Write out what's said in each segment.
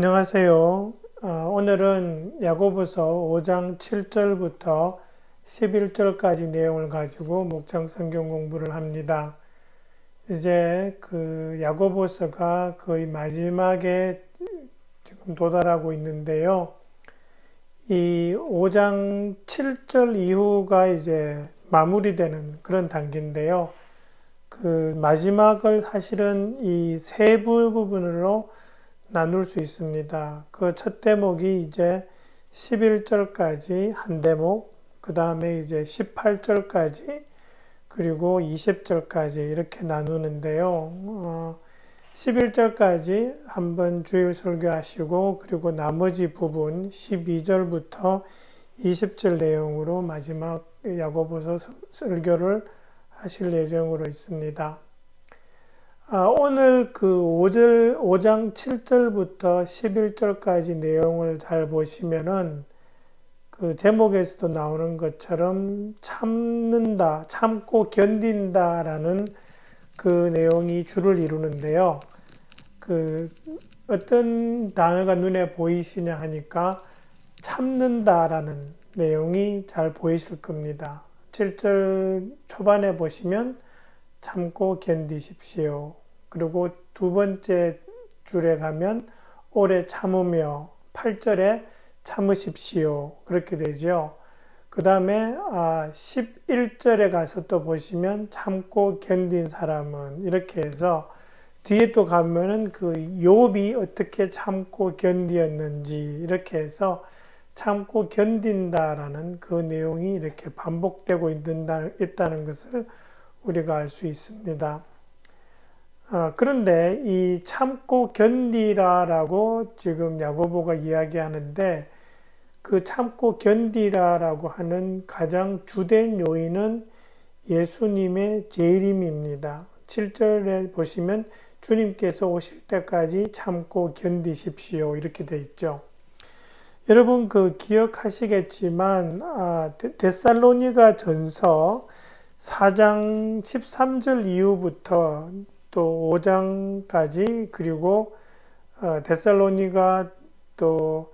안녕하세요. 오늘은 야고보서 5장 7절부터 11절까지 내용을 가지고 목장 성경 공부를 합니다. 이제 그 야고보서가 거의 마지막에 지금 도달하고 있는데요. 이 5장 7절 이후가 이제 마무리되는 그런 단계인데요. 그 마지막을 사실은 이 세 부분으로 나눌 수 있습니다. 그 첫 대목이 이제 11절까지 한 대목, 그 다음에 이제 18절까지, 그리고 20절까지 이렇게 나누는데요. 11절까지 한번 주일 설교하시고, 그리고 나머지 부분 12절부터 20절 내용으로 마지막 야고보서 설교를 하실 예정으로 있습니다. 오늘 그 5장 7절부터 11절까지 내용을 잘 보시면은 그 제목에서도 나오는 것처럼 참는다, 참고 견딘다라는 그 내용이 주를 이루는데요. 그 어떤 단어가 눈에 보이시냐 하니까 참는다라는 내용이 잘 보이실 겁니다. 7절 초반에 보시면 참고 견디십시오. 그리고 두 번째 줄에 가면 오래 참으며 8절에 참으십시오. 그렇게 되죠. 그 다음에 11절에 가서 또 보시면 참고 견딘 사람은 이렇게 해서 뒤에 또 가면은 그 욥이 어떻게 참고 견디었는지 이렇게 해서 참고 견딘다라는 그 내용이 이렇게 반복되고 있다는 것을 우리가 알 수 있습니다. 그런데 이 참고 견디라라고 지금 야고보가 이야기하는데 그 참고 견디라라고 하는 가장 주된 요인은 예수님의 재림입니다. 7절에 보시면 주님께서 오실 때까지 참고 견디십시오. 이렇게 돼 있죠. 여러분 그 기억하시겠지만 데살로니가 전서 4장 13절 이후부터 또 5장까지 그리고 데살로니가 또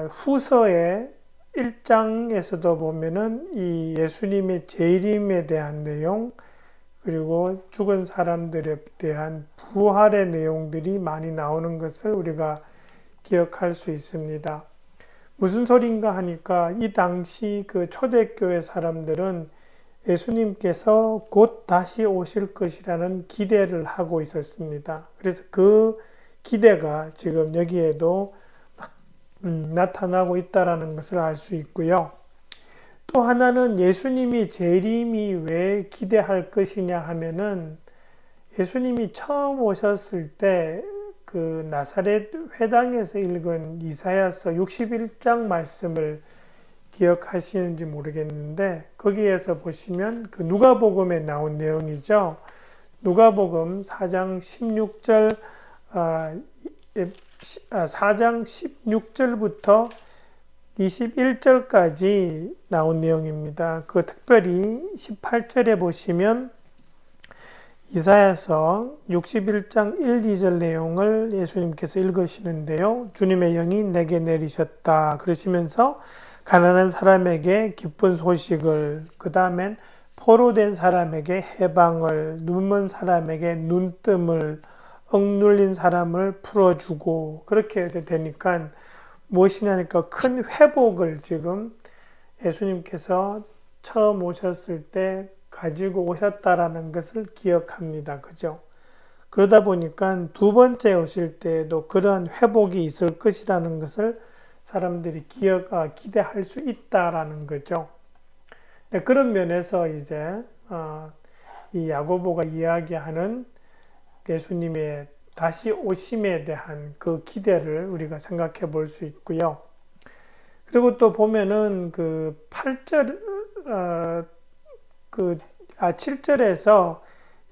후서의 1장에서도 보면은 이 예수님의 재림에 대한 내용 그리고 죽은 사람들에 대한 부활의 내용들이 많이 나오는 것을 우리가 기억할 수 있습니다. 무슨 소린가 하니까 이 당시 그 초대교회 사람들은 예수님께서 곧 다시 오실 것이라는 기대를 하고 있었습니다. 그래서 그 기대가 지금 여기에도 나타나고 있다는 것을 알 수 있고요. 또 하나는 예수님이 재림이 왜 기대할 것이냐 하면은 예수님이 처음 오셨을 때 그 나사렛 회당에서 읽은 이사야서 61장 말씀을 기억하시는지 모르겠는데 거기에서 보시면 그 누가복음에 나온 내용이죠. 누가복음 4장 16절 4장 16절부터 21절까지 나온 내용입니다. 그 특별히 18절에 보시면 이사야서 61장 1, 2절 내용을 예수님께서 읽으시는데요. 주님의 영이 내게 내리셨다 그러시면서 가난한 사람에게 기쁜 소식을, 그 다음엔 포로된 사람에게 해방을, 눈먼 사람에게 눈뜸을, 억눌린 사람을 풀어주고 그렇게 되니까 무엇이냐니까 큰 회복을 지금 예수님께서 처음 오셨을 때 가지고 오셨다라는 것을 기억합니다. 그죠? 그러다 보니까 두 번째 오실 때에도 그러한 회복이 있을 것이라는 것을 사람들이 기대할 수 있다라는 거죠. 네, 그런 면에서 이제 이 야고보가 이야기하는 예수님의 다시 오심에 대한 그 기대를 우리가 생각해 볼 수 있고요. 그리고 또 보면은 그 8절 7절에서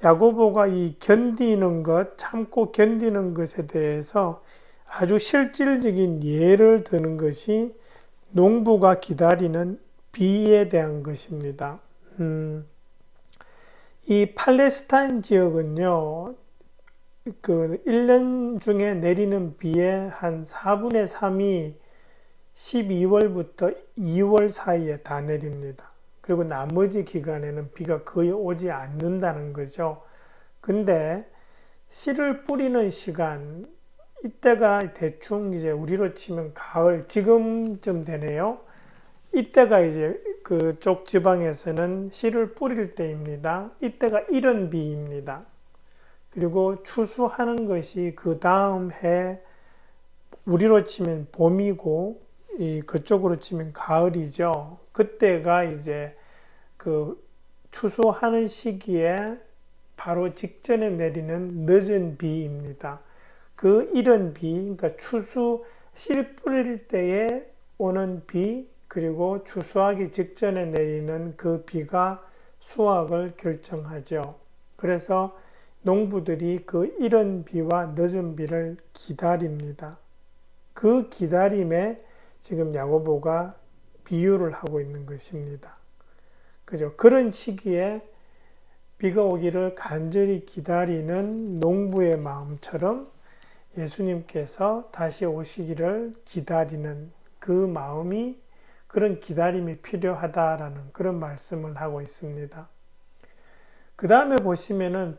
야고보가 이 견디는 것, 참고 견디는 것에 대해서 아주 실질적인 예를 드는 것이 농부가 기다리는 비에 대한 것입니다. 이 팔레스타인 지역은요, 그 1년 중에 내리는 비의 한 4분의 3이 12월부터 2월 사이에 다 내립니다. 그리고 나머지 기간에는 비가 거의 오지 않는다는 거죠. 근데 씨를 뿌리는 시간, 이때가 대충 이제 우리로 치면 가을, 지금쯤 되네요. 이때가 이제 그쪽 지방에서는 씨를 뿌릴 때입니다. 이때가 이른 비입니다. 그리고 추수하는 것이 그 다음 해, 우리로 치면 봄이고, 그쪽으로 치면 가을이죠. 그때가 이제 그 추수하는 시기에 바로 직전에 내리는 늦은 비입니다. 그 이른 비, 그러니까 씨 뿌릴 때에 오는 비, 그리고 추수하기 직전에 내리는 그 비가 수확을 결정하죠. 그래서 농부들이 그 이른 비와 늦은 비를 기다립니다. 그 기다림에 지금 야고보가 비유를 하고 있는 것입니다. 그죠? 그런 시기에 비가 오기를 간절히 기다리는 농부의 마음처럼 예수님께서 다시 오시기를 기다리는 그 마음이, 그런 기다림이 필요하다라는 그런 말씀을 하고 있습니다. 그 다음에 보시면은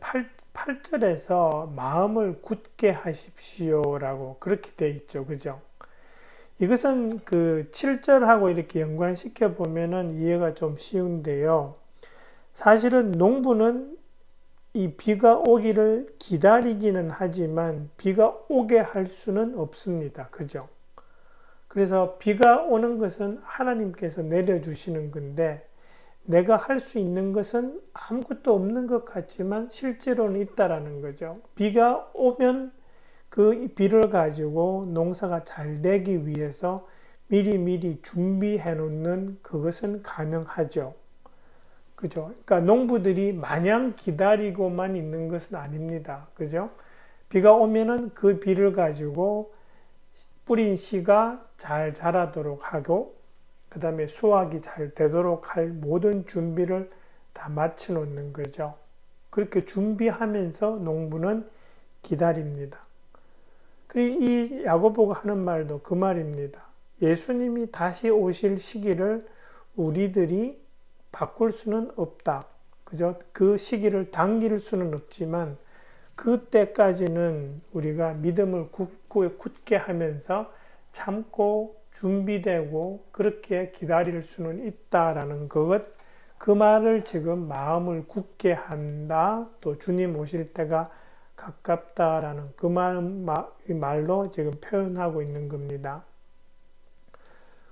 8절에서 마음을 굳게 하십시오라고 그렇게 되어 있죠. 그죠? 이것은 그 7절하고 이렇게 연관시켜 보면은 이해가 좀 쉬운데요. 사실은 농부는 이 비가 오기를 기다리기는 하지만 비가 오게 할 수는 없습니다. 그죠? 그래서 비가 오는 것은 하나님께서 내려주시는 건데, 내가 할 수 있는 것은 아무것도 없는 것 같지만 실제로는 있다라는 거죠. 비가 오면 그 비를 가지고 농사가 잘 되기 위해서 미리미리 준비해 놓는 그것은 가능하죠. 그죠? 그러니까 농부들이 마냥 기다리고만 있는 것은 아닙니다. 그죠? 비가 오면은 그 비를 가지고 뿌린 씨가 잘 자라도록 하고, 그 다음에 수확이 잘 되도록 할 모든 준비를 다 마쳐 놓는 거죠. 그렇게 준비하면서 농부는 기다립니다. 그리고 이 야고보가 하는 말도 그 말입니다. 예수님이 다시 오실 시기를 우리들이 바꿀 수는 없다. 그죠? 그 시기를 당길 수는 없지만 그때까지는 우리가 믿음을 굳게 하면서 참고 준비되고 그렇게 기다릴 수는 있다라는 것, 그 말을 지금 마음을 굳게 한다, 또 주님 오실 때가 가깝다라는 그 말로 지금 표현하고 있는 겁니다.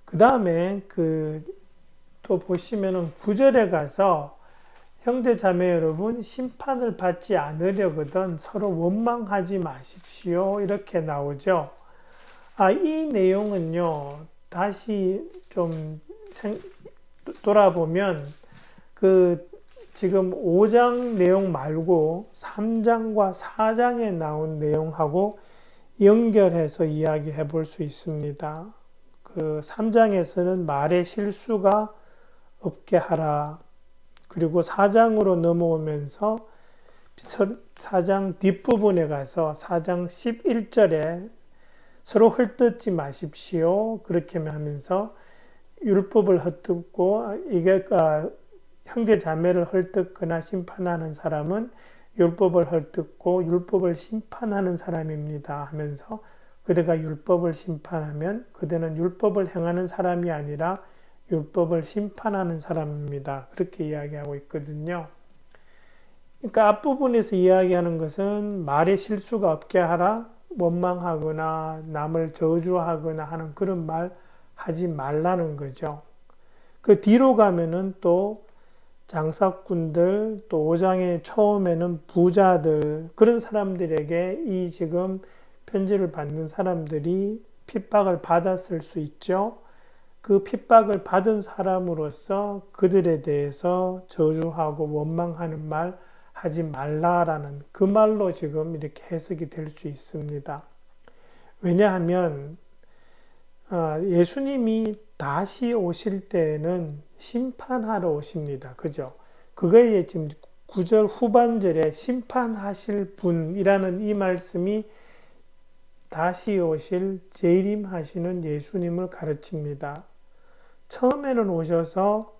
그 다음에 또 보시면은 9절에 가서 형제 자매 여러분 심판을 받지 않으려거든 서로 원망하지 마십시오 이렇게 나오죠. 이 내용은요 다시 좀 돌아보면 지금 5장 내용 말고 3장과 4장에 나온 내용하고 연결해서 이야기해 볼 수 있습니다. 3장에서는 말의 실수가 없게 하라. 그리고 4장으로 넘어오면서 4장 뒷부분에 가서 4장 11절에 서로 헐뜯지 마십시오. 그렇게 하면서 율법을 헐뜯고 이게 형제 자매를 헐뜯거나 심판하는 사람은 율법을 헐뜯고 율법을 심판하는 사람입니다 하면서 그대가 율법을 심판하면 그대는 율법을 행하는 사람이 아니라 율법을 심판하는 사람입니다. 그렇게 이야기하고 있거든요. 그러니까 앞부분에서 이야기하는 것은 말에 실수가 없게 하라, 원망하거나 남을 저주하거나 하는 그런 말 하지 말라는 거죠. 그 뒤로 가면은 또 장사꾼들, 또 5장의 처음에는 부자들, 그런 사람들에게 이 지금 편지를 받는 사람들이 핍박을 받았을 수 있죠. 그 핍박을 받은 사람으로서 그들에 대해서 저주하고 원망하는 말 하지 말라라는 그 말로 지금 이렇게 해석이 될 수 있습니다. 왜냐하면 예수님이 다시 오실 때에는 심판하러 오십니다. 그죠? 그거에 지금 9절 후반절에 심판하실 분이라는 이 말씀이 다시 오실 재림하시는 예수님을 가르칩니다. 처음에는 오셔서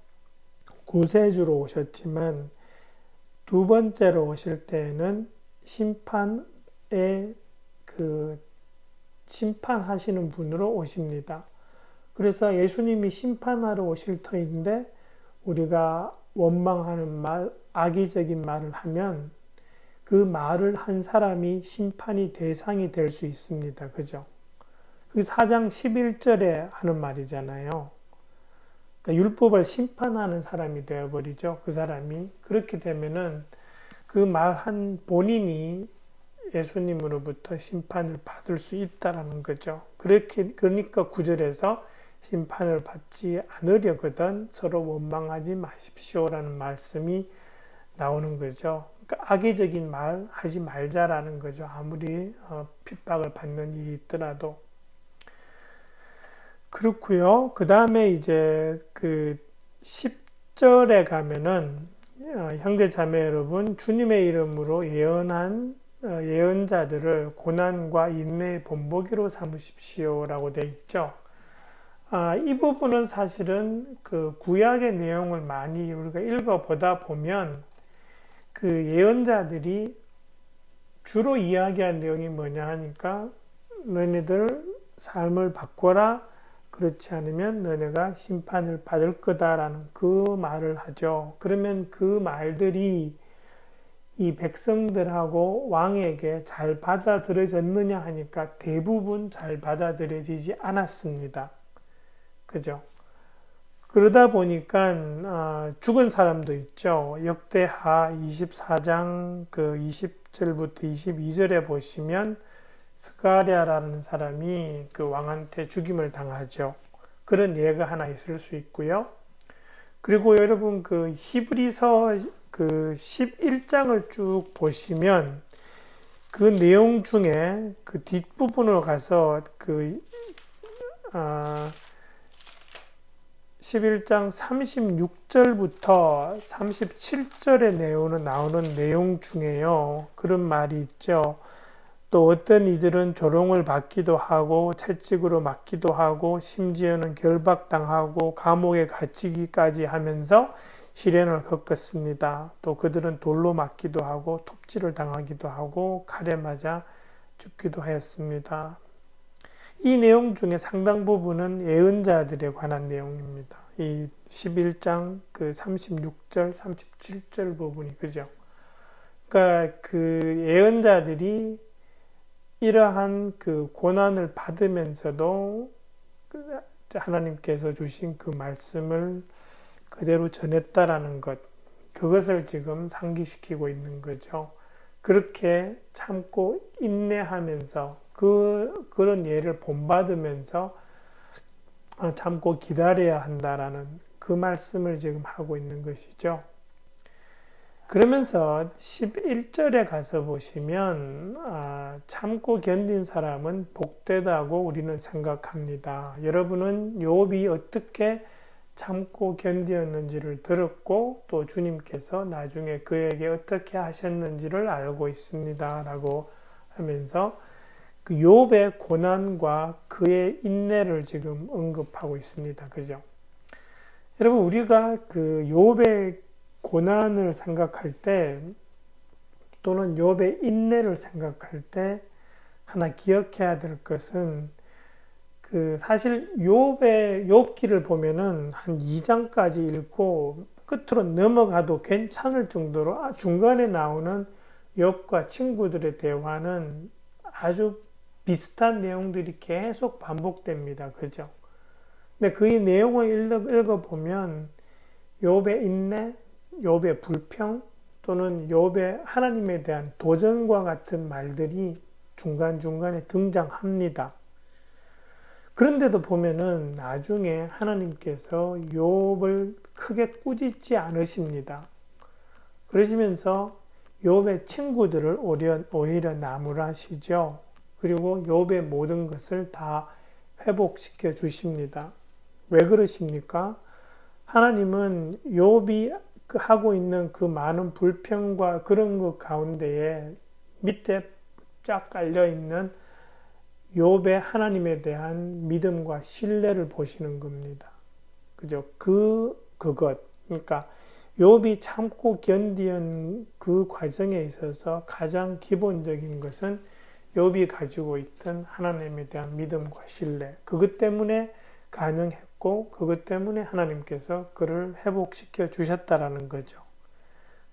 구세주로 오셨지만 두 번째로 오실 때에는 심판하시는 분으로 오십니다. 그래서 예수님이 심판하러 오실 터인데 우리가 원망하는 말, 악의적인 말을 하면 그 말을 한 사람이 심판이 대상이 될 수 있습니다. 그죠? 그 4장 11절에 하는 말이잖아요. 그러니까 율법을 심판하는 사람이 되어버리죠. 그 사람이. 그렇게 되면은 그 말한 본인이 예수님으로부터 심판을 받을 수 있다라는 거죠. 그러니까 9절에서 심판을 받지 않으려거든 서로 원망하지 마십시오라는 말씀이 나오는 거죠. 그러니까 악의적인 말 하지 말자라는 거죠. 아무리 핍박을 받는 일이 있더라도. 그렇고요. 그 다음에 이제 그 10절에 가면은 형제 자매 여러분, 주님의 이름으로 예언한 예언자들을 고난과 인내의 본보기로 삼으십시오라고 되어 있죠. 이 부분은 사실은 그 구약의 내용을 많이 우리가 읽어보다 보면 그 예언자들이 주로 이야기한 내용이 뭐냐 하니까 너희들 삶을 바꿔라. 그렇지 않으면 너네가 심판을 받을 거다라는 그 말을 하죠. 그러면 그 말들이 이 백성들하고 왕에게 잘 받아들여졌느냐 하니까 대부분 잘 받아들여지지 않았습니다. 그죠? 그러다 보니까 죽은 사람도 있죠. 역대하 24장 그 20절부터 22절에 보시면 스가랴라는 사람이 그 왕한테 죽임을 당하죠. 그런 예가 하나 있을 수 있고요. 그리고 여러분 그 히브리서 그 11장을 쭉 보시면 그 내용 중에 그 뒷부분으로 가서 그 11장 36절부터 37절에 나오는 내용 중에요. 그런 말이 있죠. 또 어떤 이들은 조롱을 받기도 하고 채찍으로 맞기도 하고 심지어는 결박당하고 감옥에 갇히기까지 하면서 시련을 겪었습니다. 또 그들은 돌로 맞기도 하고 톱질을 당하기도 하고 칼에 맞아 죽기도 하였습니다. 이 내용 중에 상당 부분은 예언자들에 관한 내용입니다. 이 11장 그 36절, 37절 부분이 그죠? 그러니까 그 예언자들이 이러한 그 고난을 받으면서도 하나님께서 주신 그 말씀을 그대로 전했다라는 것, 그것을 지금 상기시키고 있는 거죠. 그렇게 참고 인내하면서 그런 예를 본받으면서 참고 기다려야 한다라는 그 말씀을 지금 하고 있는 것이죠. 그러면서 11절에 가서 보시면 참고 견딘 사람은 복되다고 우리는 생각합니다. 여러분은 욥이 어떻게 참고 견디었는지를 들었고 또 주님께서 나중에 그에게 어떻게 하셨는지를 알고 있습니다. 라고 하면서 그 욥의 고난과 그의 인내를 지금 언급하고 있습니다. 그죠? 여러분 우리가 그 욥의 고난을 생각할 때 또는 욥의 인내를 생각할 때 하나 기억해야 될 것은 그 사실 욥기를 보면은 한 2장까지 읽고 끝으로 넘어가도 괜찮을 정도로 중간에 나오는 욥과 친구들의 대화는 아주 비슷한 내용들이 계속 반복됩니다. 그죠? 근데 그 내용을 읽어보면 욥의 인내, 욥의 불평 또는 욥의 하나님에 대한 도전과 같은 말들이 중간중간에 등장합니다. 그런데도 보면은 나중에 하나님께서 욥을 크게 꾸짖지 않으십니다. 그러시면서 욥의 친구들을 오히려 나무라시죠. 그리고 욥의 모든 것을 다 회복시켜 주십니다. 왜 그러십니까? 하나님은 욥이 하고 있는 그 많은 불평과 그런 것 가운데에 밑에 쫙 깔려 있는 욥의 하나님에 대한 믿음과 신뢰를 보시는 겁니다. 그죠? 그것. 그러니까 욥이 참고 견디는 그 과정에 있어서 가장 기본적인 것은 욥이 가지고 있던 하나님에 대한 믿음과 신뢰. 그것 때문에 가능했고 그것 때문에 하나님께서 그를 회복시켜 주셨다라는 거죠.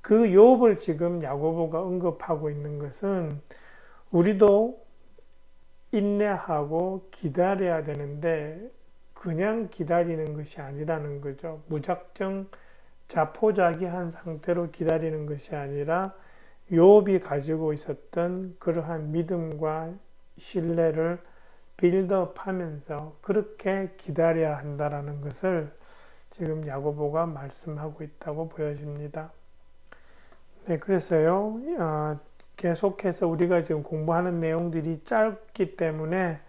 그 욥을 지금 야고보가 언급하고 있는 것은 우리도 인내하고 기다려야 되는데 그냥 기다리는 것이 아니라는 거죠. 무작정 자포자기한 상태로 기다리는 것이 아니라 욥이 가지고 있었던 그러한 믿음과 신뢰를 빌드업하면서 그렇게 기다려야 한다라는 것을 지금 야고보가 말씀하고 있다고 보여집니다. 네, 그래서요, 계속해서 우리가 지금 공부하는 내용들이 짧기 때문에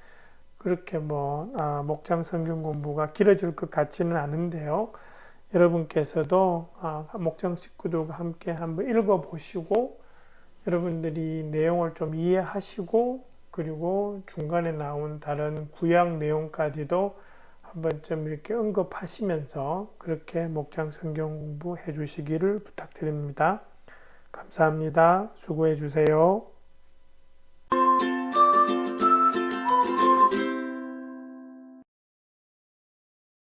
그렇게 목장 성경 공부가 길어질 것 같지는 않은데요. 여러분께서도 목장 식구들과 함께 한번 읽어보시고 여러분들이 내용을 좀 이해하시고 그리고 중간에 나온 다른 구약 내용까지도 한 번쯤 이렇게 언급하시면서 그렇게 목장 성경 공부해 주시기를 부탁드립니다. 감사합니다. 수고해 주세요.